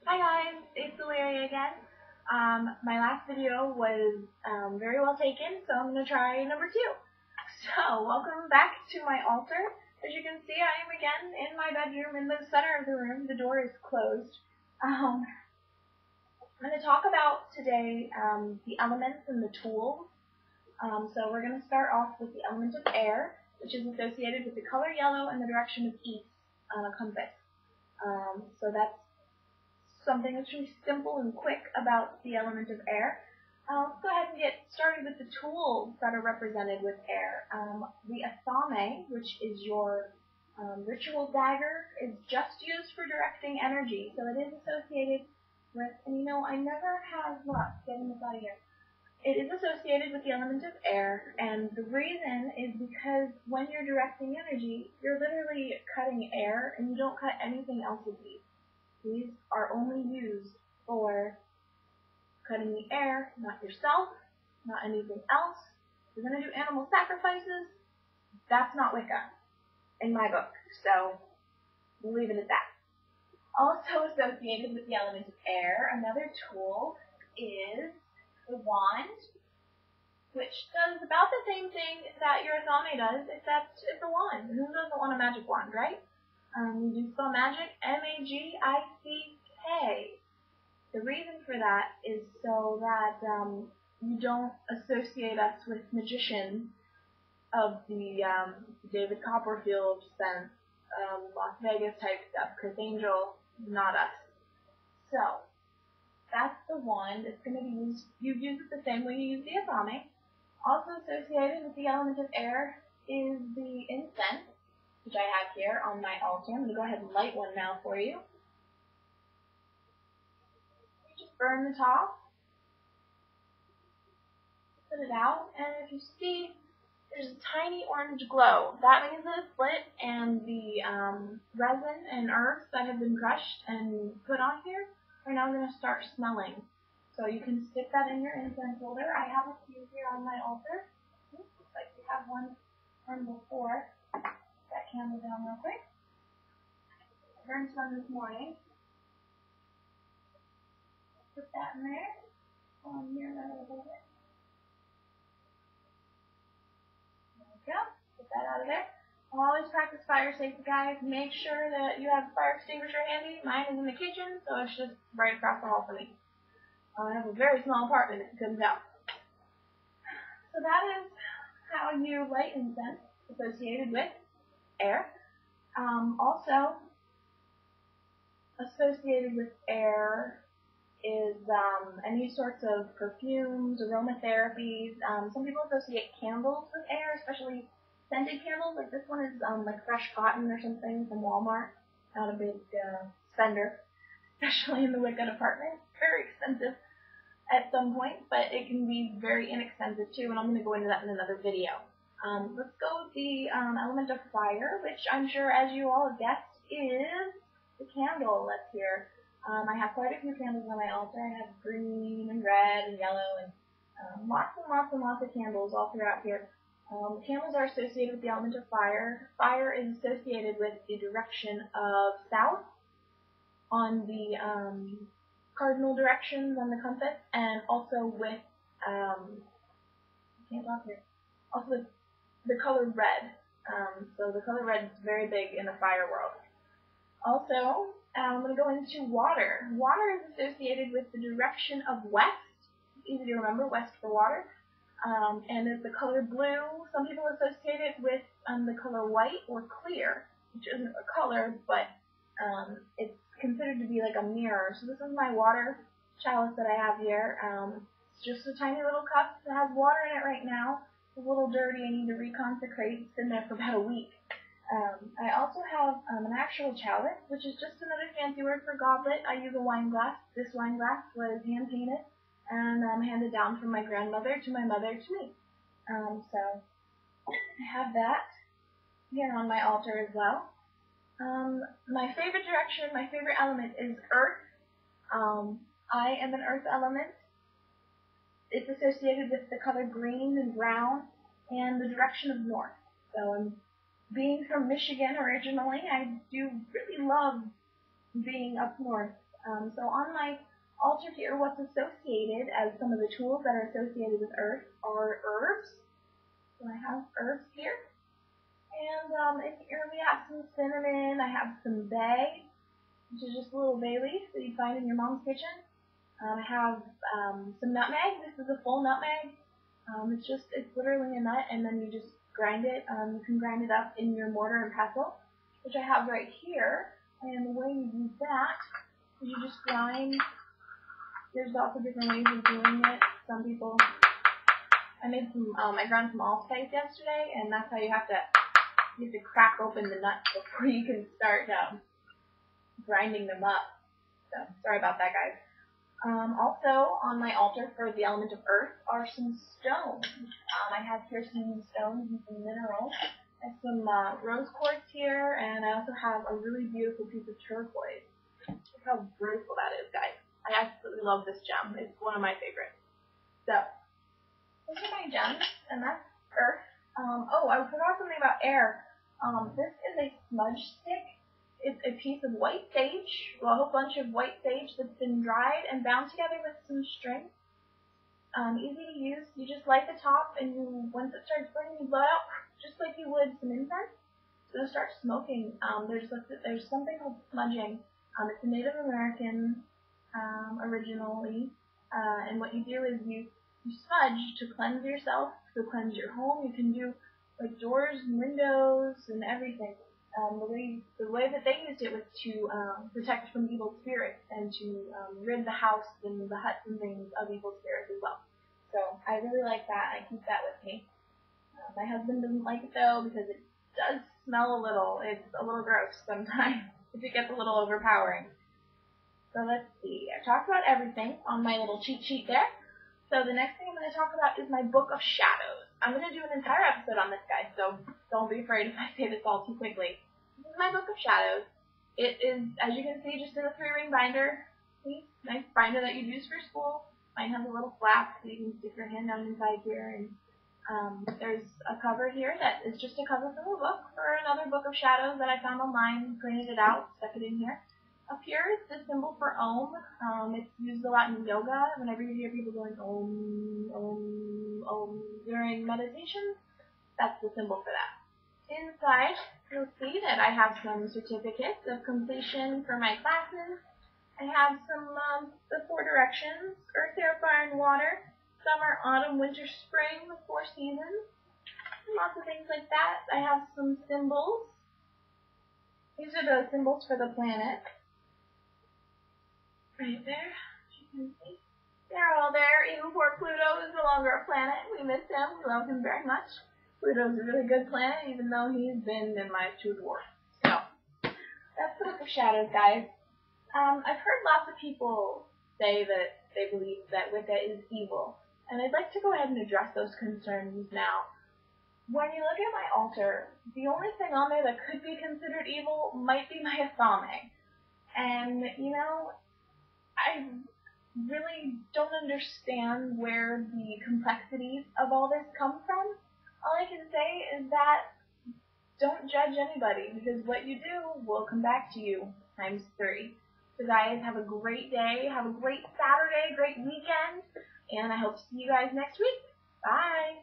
Hi guys, it's Valeria again. My last video was very well taken, so I'm going to try number 2. So, welcome back to my altar. As you can see, I am again in my bedroom in the center of the room. The door is closed. I'm going to talk about today the elements and the tools. So we're going to start off with the element of air, which is associated with the color yellow and the direction of east on a compass. So that's something that's really simple and quick about the element of air. Let's go ahead and get started with the tools that are represented with air. The asame, which is your ritual dagger, is just used for directing energy, so it is associated with, and I never have luck getting this out of here. It is associated with the element of air, and the reason is because when you're directing energy, you're literally cutting air, and you don't cut anything else with these. These are only used for cutting the air, not yourself, not anything else. If you're going to do animal sacrifices, that's not Wicca in my book, so we'll leave it at that. Also associated with the element of air, another tool is the wand, which does about the same thing that your asame does, except it's a wand. Who doesn't want a magic wand, right? We do spell magic, M-A-G-I-C-K. The reason for that is so that you don't associate us with magicians of the David Copperfield sense, Las Vegas type stuff. Chris Angel, not us. So, that's the wand. It's going to be used, you use it the same way you use the asame. Also associated with the element of air is the incense, which I have here on my altar. I'm going to go ahead and light one now for you. Just burn the top, put it out, and if you see, there's a tiny orange glow. That means that it's lit, and the resin and herbs that have been crushed and put on here are now going to start smelling. So you can stick that in your incense holder. I have a few here on my altar. Looks like we have one from before. That candle down real quick. I burned some this morning. Put that in there. Near that a little bit. There we go. Put that out of there. Always practice fire safety, guys. Make sure that you have a fire extinguisher handy. Mine is in the kitchen, so it's just right across the hall from me. I have a very small apartment, if you couldn't tell. So that is how you light incense associated with air. Also associated with air is any sorts of perfumes, aromatherapies. Some people associate candles with air, especially scented candles. Like this one is like fresh cotton or something from Walmart. Not a big spender, especially in the Wicca department. Very expensive at some point, but it can be very inexpensive too, and I'm going to go into that in another video. Let's go with the element of fire, which I'm sure, as you all have guessed, is the candle that's here. I have quite a few candles on my altar. I have green and red and yellow and lots and lots and lots of candles all throughout here. Candles are associated with the element of fire. Fire is associated with the direction of south on the cardinal directions on the compass, and also with also with the color red. So the color red is very big in the fire world. Also, I'm going to go into water. Water is associated with the direction of west. It's easy to remember, west for water. And it's the color blue. Some people associate it with the color white or clear, which isn't a color, but it's considered to be like a mirror. So this is my water chalice that I have here. It's just a tiny little cup that has water in it right now. It's a little dirty. I need to reconsecrate. It's been there for about a week. I also have an actual chalice, which is just another fancy word for goblet. I use a wine glass. This wine glass was hand painted and handed down from my grandmother to my mother to me. So I have that here on my altar as well. My favorite direction, my favorite element is earth. I am an earth element. It's associated with the color green and brown and the direction of north. So being from Michigan originally, I do really love being up north. So on my altar here, what's associated as some of the tools that are associated with earth are herbs. So I have herbs here. And here we have some cinnamon. I have some bay, which is just a little bay leaf that you find in your mom's kitchen. I have some nutmeg. This is a full nutmeg. It's literally a nut, and then you just grind it. You can grind it up in your mortar and pestle, which I have right here. And the way you do that is you just grind. There's lots of different ways of doing it. Some people, I ground some allspice yesterday, and that's how you have to crack open the nuts before you can start grinding them up. So sorry about that, guys. Also on my altar for the element of earth are some stones. I have here some stones and some minerals. I have some rose quartz here, and I also have a really beautiful piece of turquoise. Look how beautiful that is, guys. I absolutely love this gem. It's one of my favorites. So, those are my gems, and that's earth. I forgot something about air. This is a smudge stick. It's a piece of white sage, a whole bunch of white sage that's been dried and bound together with some string. Easy to use. You just light the top, and once it starts burning, you blow it out just like you would some incense. So it'll start smoking. There's something called smudging. It's a Native American originally, and what you do is you smudge to cleanse yourself, to cleanse your home. You can do like doors and windows and everything. The way that they used it was to protect from evil spirits and to rid the house and the huts and things of evil spirits as well. So I really like that. I keep that with me. My husband doesn't like it though because it does smell a little. It's a little gross sometimes if it gets a little overpowering. So let's see. I talked about everything on my little cheat sheet there. So the next thing I'm going to talk about is my Book of Shadows. I'm going to do an entire episode on this, guys, so don't be afraid if I say this all too quickly. This is my Book of Shadows. It is, as you can see, just in a 3-ring binder. See? Nice binder that you'd use for school. Mine has a little flap so you can stick your hand down inside here. And there's a cover here that is just a cover from a book or another Book of Shadows that I found online, printed it out, stuck it in here. Up here is the symbol for Om. It's used a lot in yoga. Whenever you hear people going Om, Om, Om during meditation, that's the symbol for that. Inside, you'll see that I have some certificates of completion for my classes. I have some, the 4 directions, earth, air, fire, and water. Summer, autumn, winter, spring, the 4 seasons. And lots of things like that. I have some symbols. These are the symbols for the planet. Right there, as you can see. They're all there. Even poor Pluto is no longer a planet. We miss him. We love him very much. Pluto's a really good planet, even though he's been in my 2 dwarfs. So, that's the Book of Shadows, guys. I've heard lots of people say that they believe that Wicca is evil. And I'd like to go ahead and address those concerns now. When you look at my altar, the only thing on there that could be considered evil might be my Athame. And, I really don't understand where the complexities of all this come from. All I can say is that don't judge anybody, because what you do will come back to you times 3. So guys, have a great day, have a great Saturday, great weekend, and I hope to see you guys next week. Bye!